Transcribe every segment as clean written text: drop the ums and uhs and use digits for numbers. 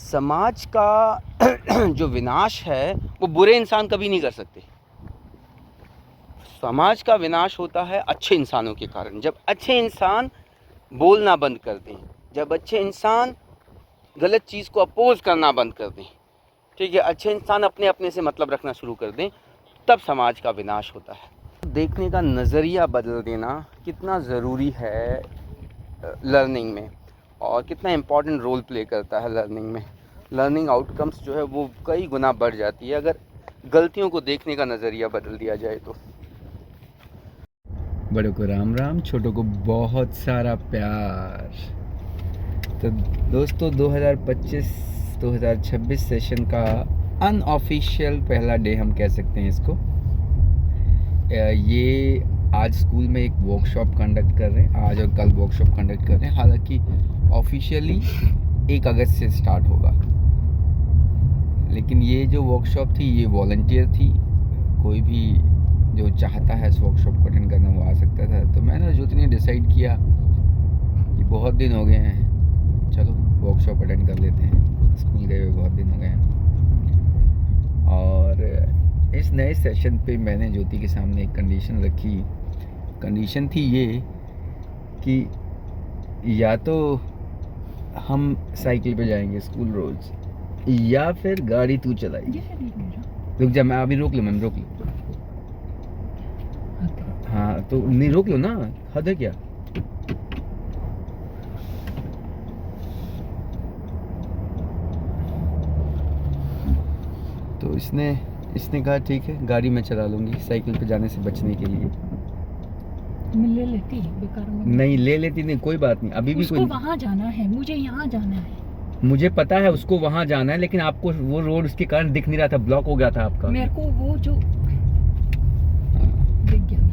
समाज का जो विनाश है वो बुरे इंसान कभी नहीं कर सकते। समाज का विनाश होता है अच्छे इंसानों के कारण। जब अच्छे इंसान बोलना बंद कर दें, जब अच्छे इंसान गलत चीज़ को अपोज करना बंद कर दें, ठीक है, अच्छे इंसान अपने अपने से मतलब रखना शुरू कर दें, तब समाज का विनाश होता है। देखने का नज़रिया बदल देना कितना ज़रूरी है लर्निंग में, और कितना इम्पॉर्टेंट रोल प्ले करता है लर्निंग में। लर्निंग आउटकम्स जो है वो कई गुना बढ़ जाती है अगर गलतियों को देखने का नज़रिया बदल दिया जाए तो। बड़ों को राम राम, छोटों को बहुत सारा प्यार। तो दोस्तों 2025-2026 सेशन का अनऑफिशियल पहला डे हम कह सकते हैं इसको। ये आज स्कूल में एक वर्कशॉप कंडक्ट कर रहे हैं, आज और कल वर्कशॉप कंडक्ट कर रहे हैं। हालांकि ऑफिशियली 1 अगस्त से स्टार्ट होगा, लेकिन ये जो वर्कशॉप थी ये वॉलंटियर थी। कोई भी जो चाहता है इस वर्कशॉप को अटेंड करना वो आ सकता था। तो मैंने ज्योति ने डिसाइड किया कि बहुत दिन हो गए हैं, चलो वर्कशॉप अटेंड कर लेते हैं, स्कूल गए हुए बहुत दिन हो गए हैं। और इस नए सेशन पे मैंने ज्योति के सामने एक कंडीशन रखी। कंडीशन थी ये कि या तो हम साइकिल पे जाएंगे स्कूल रोज़, या फिर गाड़ी तू चलाएगी। रुक जा, मैं अभी रोक लूँ, मैम रोक लूँ। हाँ तो नहीं, रोक लो ना, हद है क्या। तो इसने कहा ठीक है, गाड़ी में चला लूँगी साइकिल पे जाने से बचने के लिए। मैं ले लेती बेकार में। नहीं ले लेती, नहीं कोई बात नहीं। अभी भी उसको वहाँ जाना है, मुझे यहाँ जाना है। मुझे पता है उसको वहाँ जाना है, लेकिन आपको वो रोड उसके कारण दिख नहीं रहा था, ब्लॉक हो गया था आपका। मेरे को वो जो दिख गया था।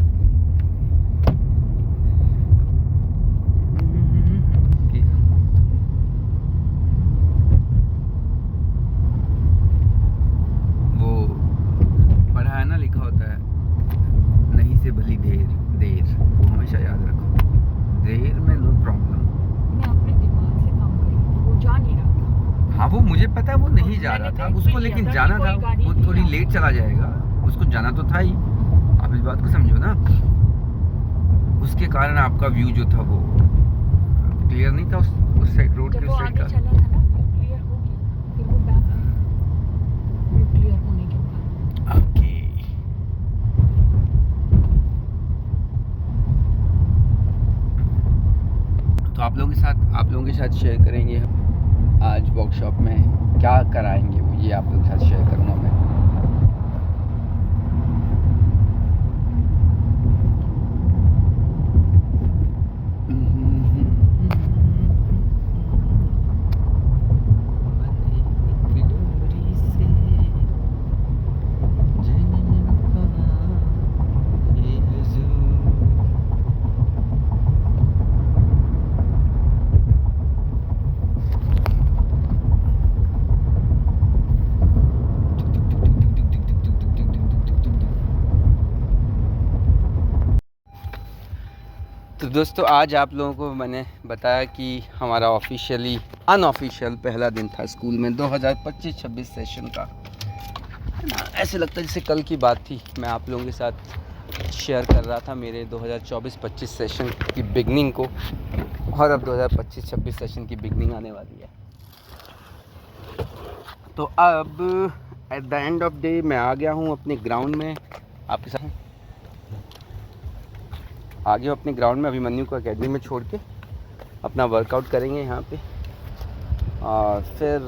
वो पढ़ा है ना, लिखा होता है नहीं से भली देर, वो हमेशा याद रखो। देर में नो प्रॉब्लम। मैं अपने दिमाग से काम करी, वो जा नहीं रहा था। हाँ वो मुझे पता है, वो नहीं जा रहा था उसको, लेकिन जाना था। वो थोड़ी लेट चला जाएगा, उसको जाना तो था ही। आप इस बात को समझो ना, उसके कारण आपका व्यू जो था वो क्लियर नहीं था उस साइड, रोड के उस साइड का। चला था ना, व्यू क्लियर हो गया, फिर वो बैक आया व्यू क्लियर होने के बाद। ओके, तो आप लोगों के साथ शेयर करेंगे आज वर्कशॉप में क्या कराएंगे वो, ये आप लोगों के साथ शेयर करूँगा मैं। तो दोस्तों आज आप लोगों को मैंने बताया कि हमारा ऑफिशियली अनऑफिशियल पहला दिन था स्कूल में 2025-26 सेशन का, है ना। ऐसे लगता है जैसे कल की बात थी। मैं आप लोगों के साथ शेयर कर रहा था मेरे 2024-25 सेशन की बिगनिंग को, और अब 2025-26 सेशन की बिगनिंग आने वाली है। तो अब at the end of day मैं आ गया हूँ अपने ग्राउंड में, आपके साथ आ गया अपने ग्राउंड में। अभिमन्यु को एकेडमी में छोड़ के अपना वर्कआउट करेंगे यहाँ पे, और फिर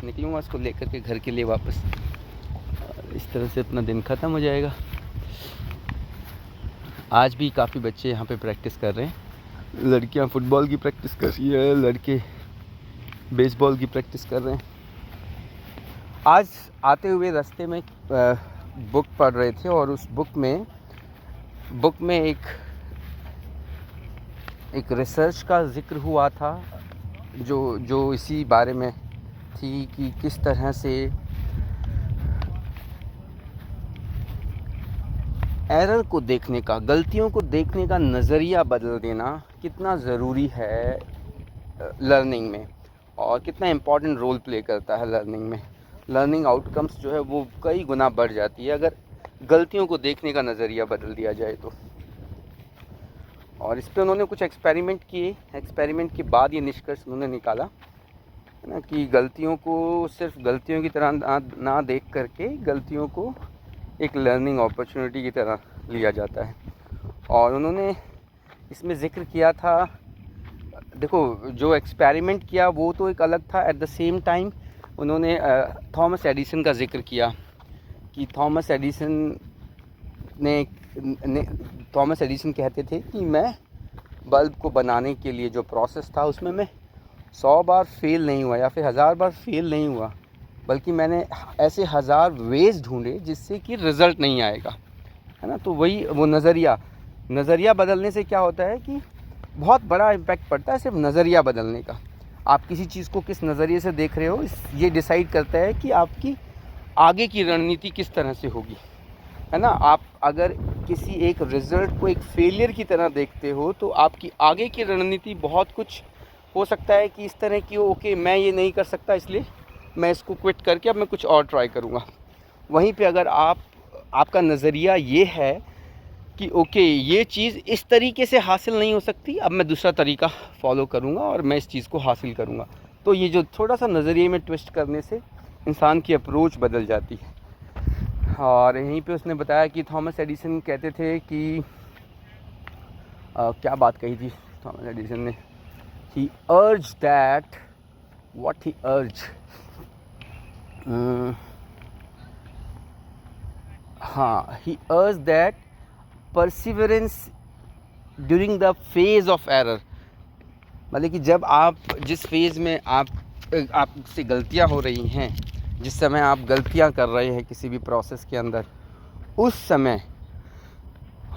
निकलूँगा उसको लेकर के घर के लिए वापस। इस तरह से अपना दिन ख़त्म हो जाएगा। आज भी काफ़ी बच्चे यहाँ पे प्रैक्टिस कर रहे हैं। लड़कियाँ फुटबॉल की प्रैक्टिस कर रही है, लड़के बेसबॉल की प्रैक्टिस कर रहे हैं। आज आते हुए रास्ते में बुक पढ़ रहे थे, और उस बुक में एक रिसर्च का जिक्र हुआ था जो इसी बारे में थी कि किस तरह से एरर को देखने का, गलतियों को देखने का नज़रिया बदल देना कितना ज़रूरी है लर्निंग में, और कितना इम्पोर्टेंट रोल प्ले करता है लर्निंग में। लर्निंग आउटकम्स जो है वो कई गुना बढ़ जाती है अगर गलतियों को देखने का नज़रिया बदल दिया जाए तो। और इस पर उन्होंने कुछ एक्सपेरिमेंट किए। एक्सपेरिमेंट के बाद ये निष्कर्ष उन्होंने निकाला है ना कि गलतियों को सिर्फ गलतियों की तरह ना देख करके गलतियों को एक लर्निंग अपॉर्चुनिटी की तरह लिया जाता है। और उन्होंने इसमें ज़िक्र किया था, देखो जो एक्सपेरिमेंट किया वो तो एक अलग था, एट द सेम टाइम उन्होंने थॉमस एडिसन का ज़िक्र किया कि थॉमस एडिसन कहते थे कि मैं बल्ब को बनाने के लिए जो प्रोसेस था उसमें मैं 100 बार फेल नहीं हुआ या फिर 1000 बार फेल नहीं हुआ, बल्कि मैंने ऐसे 1000 वेज ढूंढे जिससे कि रिज़ल्ट नहीं आएगा, है ना। तो वही वो नज़रिया बदलने से क्या होता है कि बहुत बड़ा इम्पैक्ट पड़ता है सिर्फ नज़रिया बदलने का। आप किसी चीज़ को किस नज़रिए से देख रहे हो ये डिसाइड करता है कि आपकी आगे की रणनीति किस तरह से होगी, है ना। आप अगर किसी एक रिज़ल्ट को एक फेलियर की तरह देखते हो तो आपकी आगे की रणनीति बहुत कुछ हो सकता है कि इस तरह की हो, ओके मैं ये नहीं कर सकता इसलिए मैं इसको क्विट करके अब मैं कुछ और ट्राई करूँगा। वहीं पे अगर आपका नज़रिया ये है कि ओके ये चीज़ इस तरीके से हासिल नहीं हो सकती, अब मैं दूसरा तरीका फॉलो करूँगा और मैं इस चीज़ को हासिल करूँगा। तो ये जो थोड़ा सा नज़रिए में ट्विस्ट करने से इंसान की अप्रोच बदल जाती है। और यहीं पे उसने बताया कि थॉमस एडिसन कहते थे कि क्या बात कही थी थॉमस एडिसन ने, he urged that what he urged he urged that perseverance during the phase of error, मतलब कि जब आप जिस फेज़ में आपसे गलतियां हो रही हैं, जिस समय आप गलतियां कर रहे हैं किसी भी प्रोसेस के अंदर, उस समय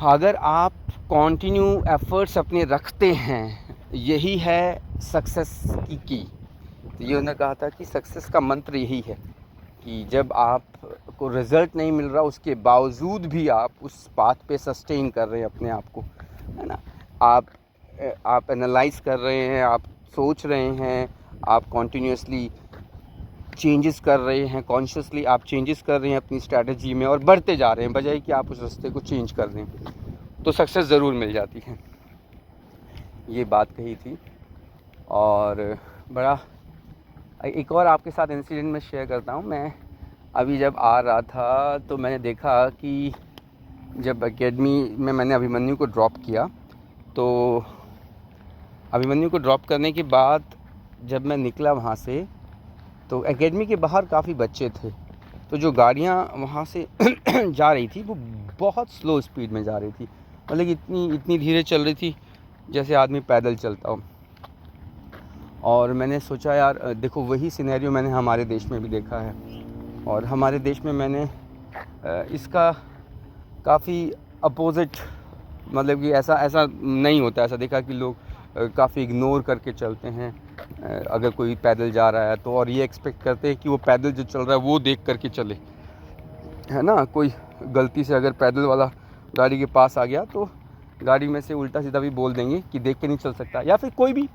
अगर आप कंटिन्यू एफर्ट्स अपने रखते हैं, यही है सक्सेस की तो ये उन्होंने कहा था कि सक्सेस का मंत्र यही है कि जब आपको रिज़ल्ट नहीं मिल रहा उसके बावजूद भी आप उस पाथ पे सस्टेन कर रहे हैं अपने आप को, है ना। आप एनालाइज कर रहे हैं, आप सोच रहे हैं, आप कॉन्टीन्यूसली चेंजेस कर रहे हैं, कॉन्शियसली आप चेंजेस कर रहे हैं अपनी स्ट्रैटेजी में और बढ़ते जा रहे हैं, बजाय कि आप उस रास्ते को चेंज कर दें, तो सक्सेस ज़रूर मिल जाती है। ये बात कही थी। और बड़ा एक और आपके साथ इंसिडेंट में शेयर करता हूँ। मैं अभी जब आ रहा था तो मैंने देखा कि जब एकेडमी में मैंने अभिमन्यु को ड्रॉप किया, तो अभिमन्यु को ड्रॉप करने के बाद जब मैं निकला वहाँ से तो एकेडमी के बाहर काफ़ी बच्चे थे, तो जो गाड़ियाँ वहाँ से जा रही थी वो बहुत स्लो स्पीड में जा रही थी, मतलब इतनी धीरे चल रही थी जैसे आदमी पैदल चलता हो। और मैंने सोचा यार देखो वही सिनेरियो मैंने हमारे देश में भी देखा है, और हमारे देश में मैंने इसका काफ़ी अपोजिट, मतलब कि ऐसा नहीं होता। ऐसा देखा कि लोग काफ़ी इग्नोर करके चलते हैं अगर कोई पैदल जा रहा है तो, और ये एक्सपेक्ट करते हैं कि वो पैदल जो चल रहा है वो देख करके चले, है ना। कोई गलती से अगर पैदल वाला गाड़ी के पास आ गया तो गाड़ी में से उल्टा सीधा भी बोल देंगे कि देख के नहीं चल सकता, या फिर कोई भी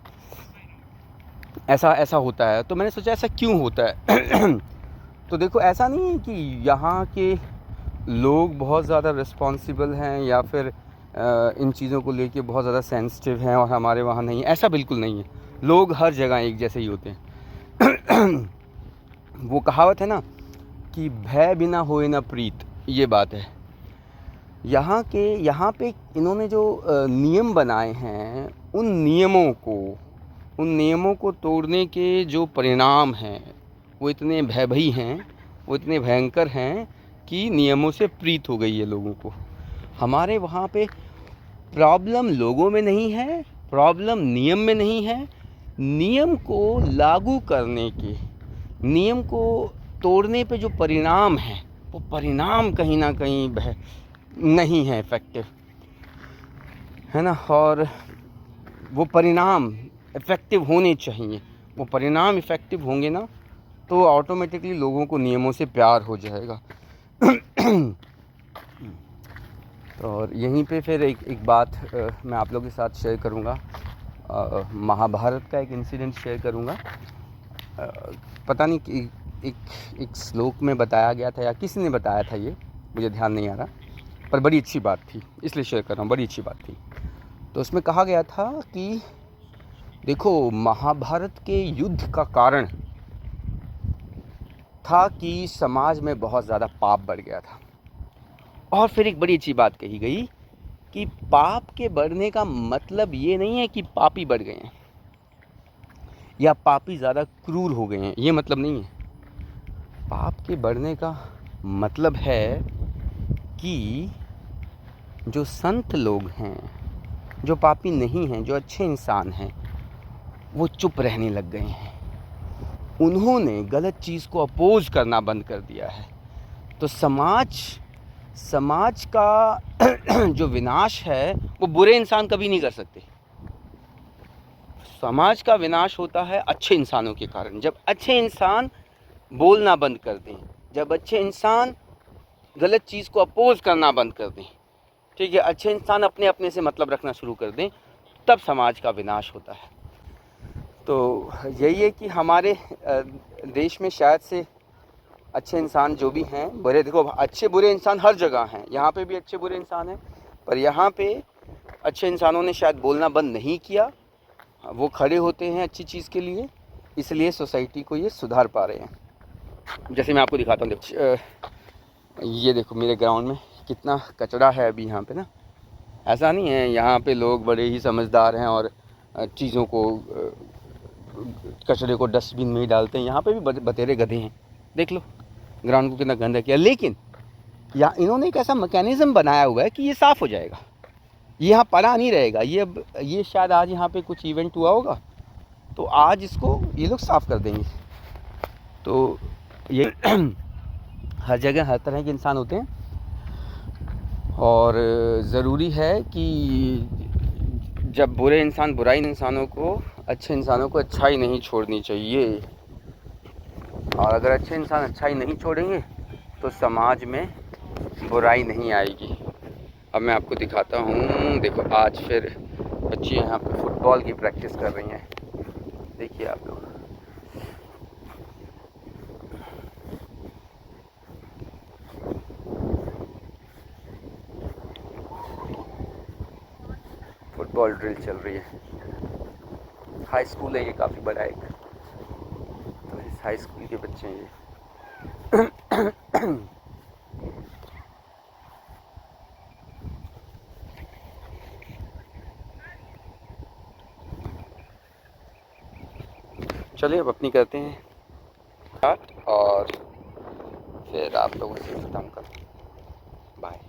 ऐसा होता है। तो मैंने सोचा ऐसा क्यों होता है तो देखो ऐसा नहीं है कि यहाँ के लोग बहुत ज़्यादा रिस्पॉन्सिबल हैं या फिर इन चीज़ों को लेके बहुत ज़्यादा सेंसिटिव हैं और हमारे वहाँ नहीं है, ऐसा बिल्कुल नहीं है। लोग हर जगह एक जैसे ही होते हैं वो कहावत है ना कि भय बिना होए ना प्रीत, ये बात है। यहाँ पे इन्होंने जो नियम बनाए हैं उन नियमों को तोड़ने के जो परिणाम हैं वो इतने भयभीत हैं, वो इतने भयंकर हैं कि नियमों से प्रीत हो गई है लोगों को। हमारे वहाँ पे प्रॉब्लम लोगों में नहीं है, प्रॉब्लम नियम में नहीं है, नियम को लागू करने के, नियम को तोड़ने पे जो परिणाम है वो परिणाम कहीं ना कहीं नहीं है इफ़ेक्टिव, है ना। और वो परिणाम इफ़ेक्टिव होने चाहिए। वो परिणाम इफ़ेक्टिव होंगे ना तो ऑटोमेटिकली लोगों को नियमों से प्यार हो जाएगा। और यहीं पे फिर एक बात मैं आप लोगों के साथ शेयर करूँगा, महाभारत का एक इंसिडेंट शेयर करूँगा पता नहीं कि एक श्लोक में बताया गया था या किसी ने बताया था, ये मुझे ध्यान नहीं आ रहा, पर बड़ी अच्छी बात थी, इसलिए शेयर कर रहा हूँ, बड़ी अच्छी बात थी। तो उसमें कहा गया था कि देखो, महाभारत के युद्ध का कारण था कि समाज में बहुत ज़्यादा पाप बढ़ गया था। और फिर एक बड़ी अच्छी बात कही गई कि पाप के बढ़ने का मतलब ये नहीं है कि पापी बढ़ गए हैं या पापी ज़्यादा क्रूर हो गए हैं, ये मतलब नहीं है। पाप के बढ़ने का मतलब है कि जो संत लोग हैं, जो पापी नहीं हैं, जो अच्छे इंसान हैं, वो चुप रहने लग गए हैं। उन्होंने गलत चीज़ को अपोज करना बंद कर दिया है। तो समाज का जो विनाश है वो बुरे इंसान कभी नहीं कर सकते। समाज का विनाश होता है अच्छे इंसानों के कारण। जब अच्छे इंसान बोलना बंद कर दें, जब अच्छे इंसान गलत चीज़ को अपोज करना बंद कर दें, ठीक है, अच्छे इंसान अपने अपने से मतलब रखना शुरू कर दें, तब समाज का विनाश होता है। तो यही है कि हमारे देश में शायद से अच्छे इंसान जो भी हैं, बुरे, देखो अच्छे बुरे इंसान हर जगह हैं, यहाँ पे भी अच्छे बुरे इंसान हैं, पर यहाँ पे अच्छे इंसानों ने शायद बोलना बंद नहीं किया। वो खड़े होते हैं अच्छी चीज़ के लिए, इसलिए सोसाइटी को ये सुधार पा रहे हैं। जैसे मैं आपको दिखाता हूँ, देखो ये देखो मेरे ग्राउंड में कितना कचरा है अभी यहाँ पे ना। ऐसा नहीं है, यहाँ पे लोग बड़े ही समझदार हैं और चीज़ों को, कचरे को डस्टबिन में ही डालते हैं। यहाँ पे भी बतेरे गधे हैं, देख लो ग्राउंड को कितना गंदा किया। लेकिन यहाँ इन्होंने एक ऐसा मैकेनिज़्म बनाया हुआ है कि ये साफ़ हो जाएगा, ये यहाँ पड़ा नहीं रहेगा। ये शायद आज यहाँ पे कुछ इवेंट हुआ होगा, तो आज इसको ये लोग साफ़ कर देंगे। तो ये हर जगह हर तरह के इंसान होते हैं, और ज़रूरी है कि जब बुरे इंसान बुराई इंसानों को, अच्छे इंसानों को अच्छाई नहीं छोड़नी चाहिए। और अगर अच्छे इंसान अच्छाई नहीं छोड़ेंगे तो समाज में बुराई नहीं आएगी। अब मैं आपको दिखाता हूँ, देखो आज फिर बच्चे यहाँ पे फुटबॉल की प्रैक्टिस कर रही हैं, देखिए आप लोग। फुटबॉल ड्रिल चल रही है। हाई स्कूल है ये, काफ़ी बड़ा एक, तो इस हाई स्कूल के बच्चे हैं ये। चलिए अब अपनी करते हैं स्टार्ट, और फिर आप लोगों से खत्म करते हैं। बाय।